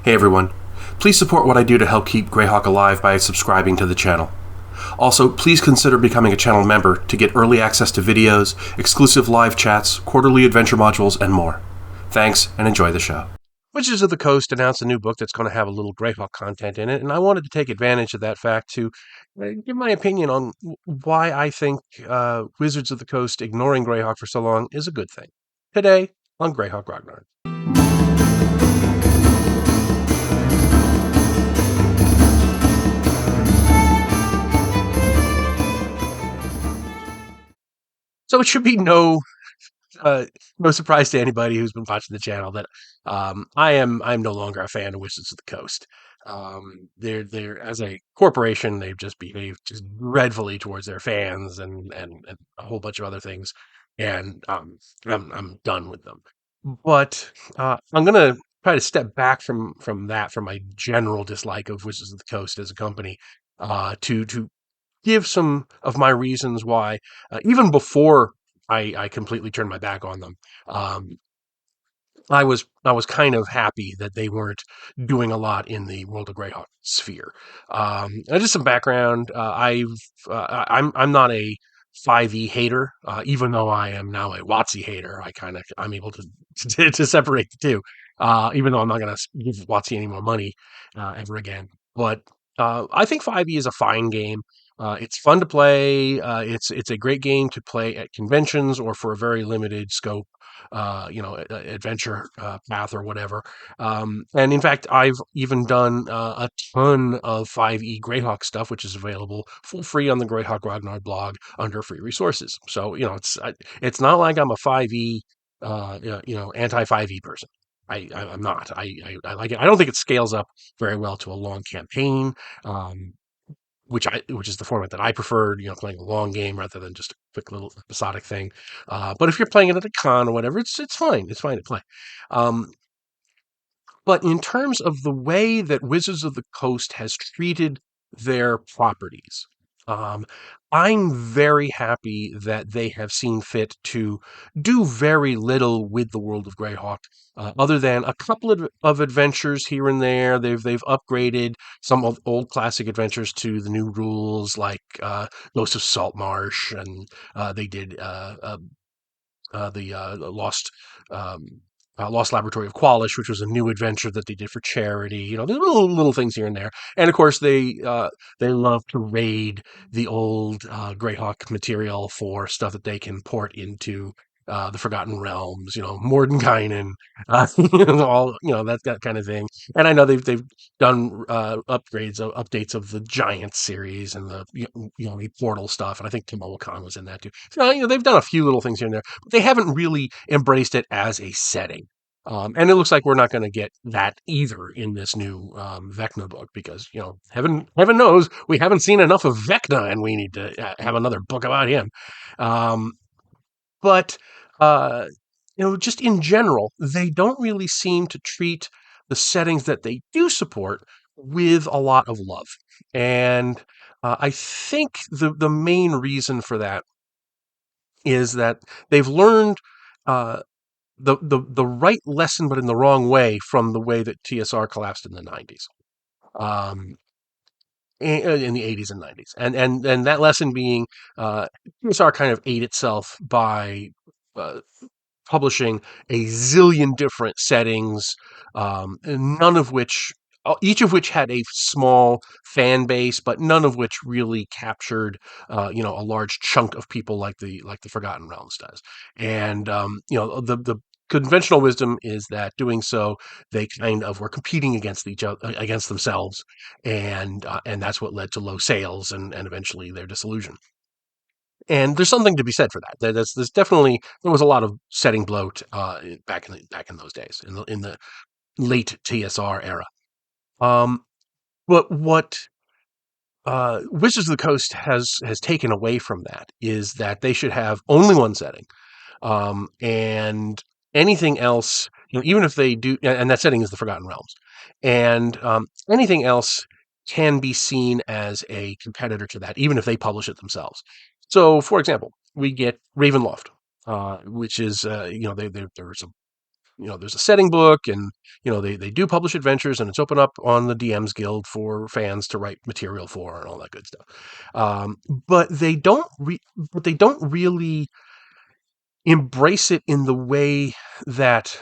Hey everyone. Please support what I do to help keep Greyhawk alive by subscribing to the channel. Also, please consider becoming a channel member to get early access to videos, exclusive live chats, quarterly adventure modules, and more. Thanks, and enjoy the show. Wizards of the Coast announced a new book that's going to have a little Greyhawk content in it, and I wanted to take advantage of that fact to give my opinion on why I think Wizards of the Coast ignoring Greyhawk for so long is a good thing. Today on Greyhawk Ragnar. So it should be uh, no surprise to anybody who's been watching the channel that I'm no longer a fan of Wizards of the Coast. They're as a corporation, they've just behaved just dreadfully towards their fans and a whole bunch of other things, and I'm done with them. But I'm gonna try to step back from my general dislike of Wizards of the Coast as a company, to give some of my reasons why, even before I completely turned my back on them, um, I was kind of happy that they weren't doing a lot in the World of Greyhawk sphere. Just some background. I'm not a 5e hater, even though I am now a WotC hater. I'm able to to separate the two. Even though I'm not going to give WotC any more money ever again, but I think 5e is a fine game. It's fun to play. It's a great game to play at conventions or for a very limited scope, adventure path or whatever. And in fact, I've even done a ton of 5e Greyhawk stuff, which is available for free on the Greyhawk Ragnar blog under free resources. So it's not like I'm a 5e anti 5e person. I'm not. I like it. I don't think it scales up very well to a long campaign. Um, which is the format that I preferred, playing a long game rather than just a quick little episodic thing. But if you're playing it at a con or whatever, it's fine. It's fine to play. Um, but in terms of the way that Wizards of the Coast has treated their properties, um, I'm very happy that they have seen fit to do very little with the world of Greyhawk, other than a couple of adventures here and there. They've upgraded some of old classic adventures to the new rules, like Ghost of Saltmarsh, and they did the um, Lost Laboratory of Qualish, which was a new adventure that they did for charity. There's little things here and there, and of course they love to raid the old Greyhawk material for stuff that they can port into the Forgotten Realms. Mordenkainen, all that kind of thing. And I know they've done updates of the Giant series and the Portal stuff, and I think Timowakon was in that too. So they've done a few little things here and there, but they haven't really embraced it as a setting. And it looks like we're not going to get that either in this new Vecna book because heaven knows we haven't seen enough of Vecna, and we need to have another book about him. Um, but uh, just in general, they don't really seem to treat the settings that they do support with a lot of love, and I think the main reason for that is that they've learned uh, the right lesson, but in the wrong way, from the way that TSR collapsed in the 90s. Um, in the 80s and 90s, and that lesson being TSR kind of ate itself by uh, publishing a zillion different settings, and none of which, each of which had a small fan base, but none of which really captured, a large chunk of people like the Forgotten Realms does. And the conventional wisdom is that doing so, they kind of were competing against each other, against themselves, and that's what led to low sales and eventually their dissolution. And there's something to be said for that. There's definitely, there was a lot of setting bloat back in those days, in the late TSR era. Um, but what Wizards of the Coast has taken away from that is that they should have only one setting, and anything else, even if they do, and that setting is the Forgotten Realms, and anything else can be seen as a competitor to that, even if they publish it themselves. So, for example, we get Ravenloft, which is there's there's a setting book, and they do publish adventures, and it's open up on the DMs Guild for fans to write material for and all that good stuff. Um, but they don't really embrace it in the way that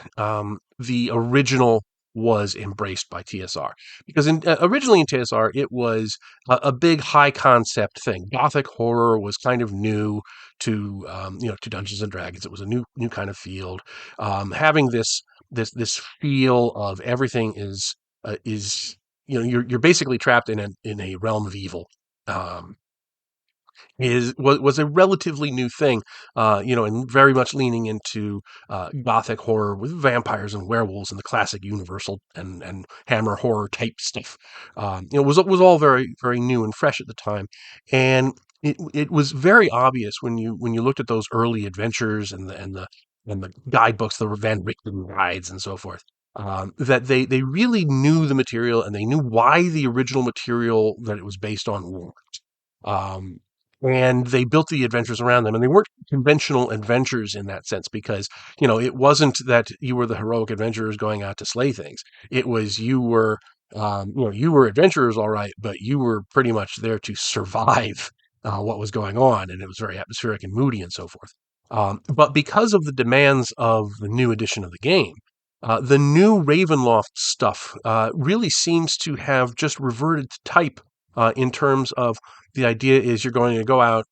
the original was embraced by TSR. Because originally in TSR, it was a big high concept thing. Gothic horror was kind of new to Dungeons and Dragons. It was a new kind of field. Having this feel of everything is you're basically trapped in a realm of evil. Um, was a relatively new thing, and very much leaning into gothic horror with vampires and werewolves and the classic Universal and Hammer horror type stuff. Was all very very new and fresh at the time, and it was very obvious when you looked at those early adventures and the guidebooks, the Van Richten guides and so forth. That they really knew the material, and they knew why the original material that it was based on worked. Um, and they built the adventures around them, and they weren't conventional adventures in that sense, because it wasn't that you were the heroic adventurers going out to slay things. It was you were adventurers, all right, but you were pretty much there to survive what was going on, and it was very atmospheric and moody and so forth. But because of the demands of the new edition of the game, the new Ravenloft stuff really seems to have just reverted to type, in terms of the idea is you're going to go out.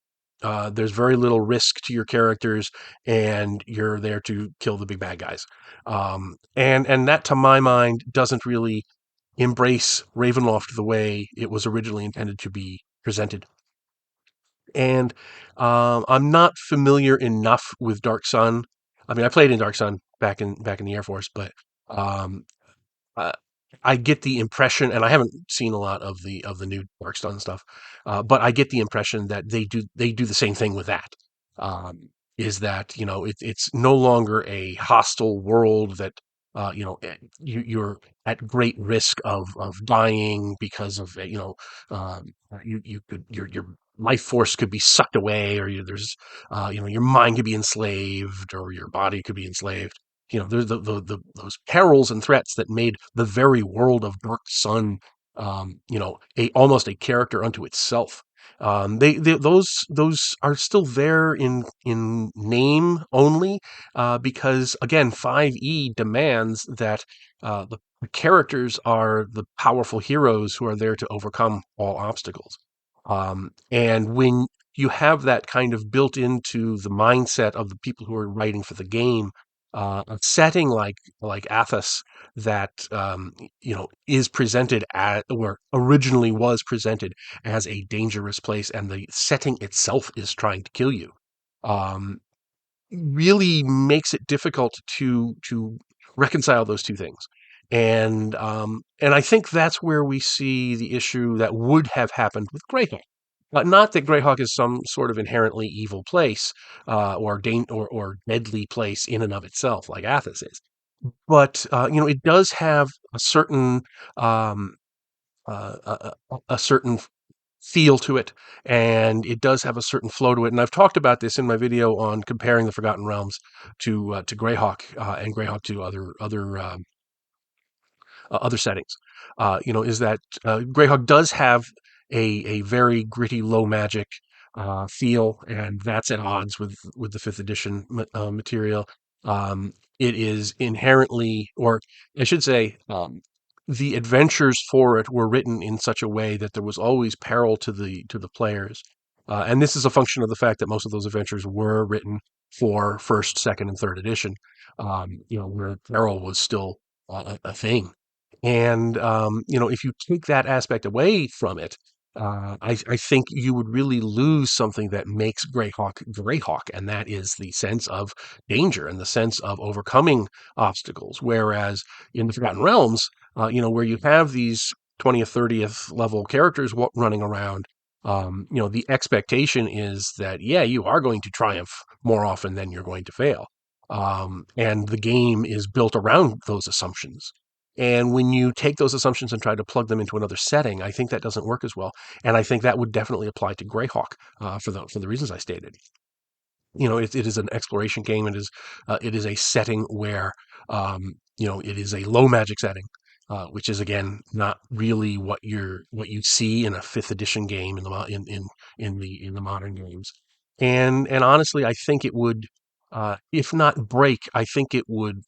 There's very little risk to your characters, and you're there to kill the big bad guys. And that, to my mind, doesn't really embrace Ravenloft the way it was originally intended to be presented. And I'm not familiar enough with Dark Sun. I mean, I played in Dark Sun back in the Air Force, but um, uh, I get the impression, and I haven't seen a lot of the new Dark Sun stuff, but I get the impression that they do the same thing with that. Um, is that it's no longer a hostile world that you're at great risk of dying because of you could your life force could be sucked away, or there's your mind could be enslaved, or your body could be enslaved. There's those perils and threats that made the very world of Dark Sun, a almost a character unto itself. Those are still there in name only, because again, 5e demands that the characters are the powerful heroes who are there to overcome all obstacles. And when you have that kind of built into the mindset of the people who are writing for the game, a setting like Athos that is presented at, or originally was presented as, a dangerous place, and the setting itself is trying to kill you, um, really makes it difficult to reconcile those two things. And I think that's where we see the issue that would have happened with Greyhawk. Not that Greyhawk is some sort of inherently evil place, or deadly place in and of itself, like Athos is. But it does have a certain um, a certain feel to it, and it does have a certain flow to it. And I've talked about this in my video on comparing the Forgotten Realms to Greyhawk, and Greyhawk to other settings. Is that Greyhawk does have a very gritty, low magic feel, and that's at odds with the fifth edition material. It is inherently, or I should say, the adventures for it were written in such a way that there was always peril to the players, and this is a function of the fact that most of those adventures were written for first, second, and third edition, where peril was still a thing. And if you take that aspect away from it, I think you would really lose something that makes Greyhawk Greyhawk, and that is the sense of danger and the sense of overcoming obstacles. Whereas in the Forgotten Realms, where you have these 20th, 30th level characters running around, the expectation is that, yeah, you are going to triumph more often than you're going to fail. And the game is built around those assumptions. And when you take those assumptions and try to plug them into another setting, I think that doesn't work as well. And I think that would definitely apply to Greyhawk, for the reasons I stated. it is an exploration game. It is a setting where it is a low magic setting, which is again not really what you see in a fifth edition game in the modern games. And honestly, I think it would, if not break, I think it would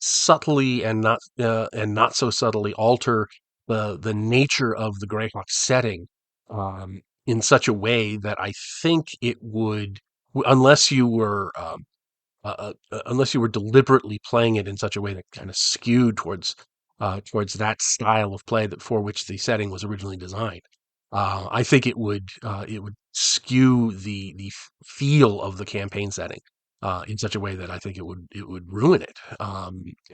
subtly and not so subtly alter the nature of the Greyhawk setting, in such a way that I think it would, unless you were unless you were deliberately playing it in such a way that kind of skewed towards that style of play that for which the setting was originally designed. I think it would skew the feel of the campaign setting in such a way that I think it would ruin it.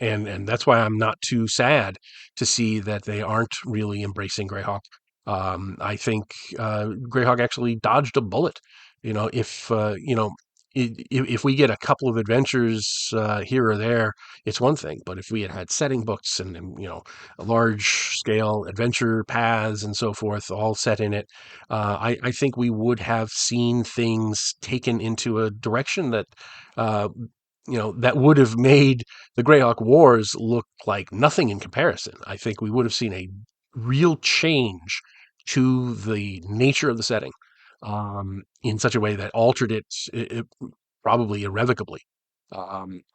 And that's why I'm not too sad to see that they aren't really embracing Greyhawk. I think Greyhawk actually dodged a bullet. If if we get a couple of adventures here or there, it's one thing. But if we had had setting books and large scale adventure paths and so forth, all set in it, I think we would have seen things taken into a direction uh, that would have made the Greyhawk Wars look like nothing in comparison. I think we would have seen a real change to the nature of the setting, in such a way that altered it probably irrevocably.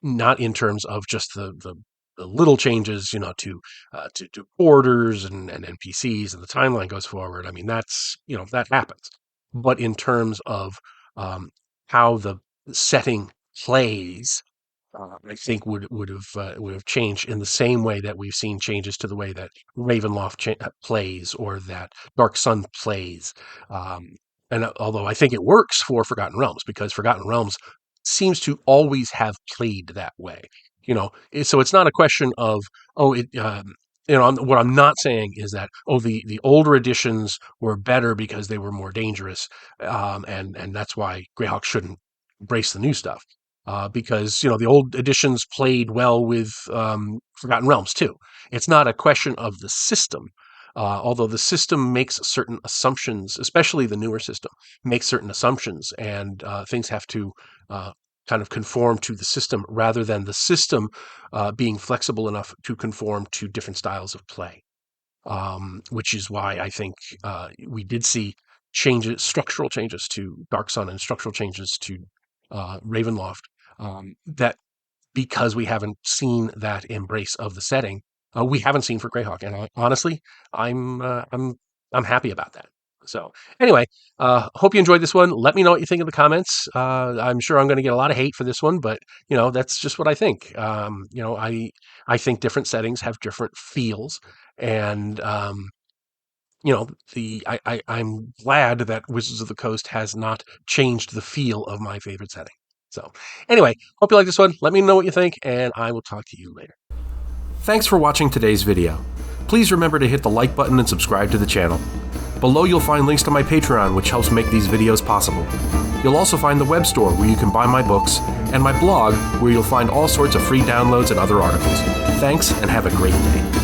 Not in terms of just the little changes, to orders and NPCs and the timeline goes forward. I mean, that happens. But in terms of how the setting plays, I think would have changed in the same way that we've seen changes to the way that Ravenloft plays or that Dark Sun plays. Um, and although I think it works for Forgotten Realms, because Forgotten Realms seems to always have played that way. So it's not a question of, oh, what I'm not saying is that, oh, the older editions were better because they were more dangerous, and that's why Greyhawk shouldn't embrace the new stuff. Because the old editions played well with Forgotten Realms too. It's not a question of the system, although the system makes certain assumptions, especially the newer system makes certain assumptions, and things have to kind of conform to the system rather than the system being flexible enough to conform to different styles of play. Which is why I think we did see structural changes to Dark Sun and structural changes to Ravenloft, that because we haven't seen that embrace of the setting, we haven't seen for Greyhawk. And honestly, I'm uh, I'm I'm happy about that. So anyway, hope you enjoyed this one. Let me know what you think in the comments. I'm sure I'm going to get a lot of hate for this one, but that's just what I think. I think different settings have different feels, and I'm glad that Wizards of the Coast has not changed the feel of my favorite setting. So anyway, hope you like this one. Let me know what you think, and I will talk to you later. Thanks for watching today's video. Please remember to hit the like button and subscribe to the channel. Below you'll find links to my Patreon, which helps make these videos possible. You'll also find the web store where you can buy my books, and my blog where you'll find all sorts of free downloads and other articles. Thanks, and have a great day.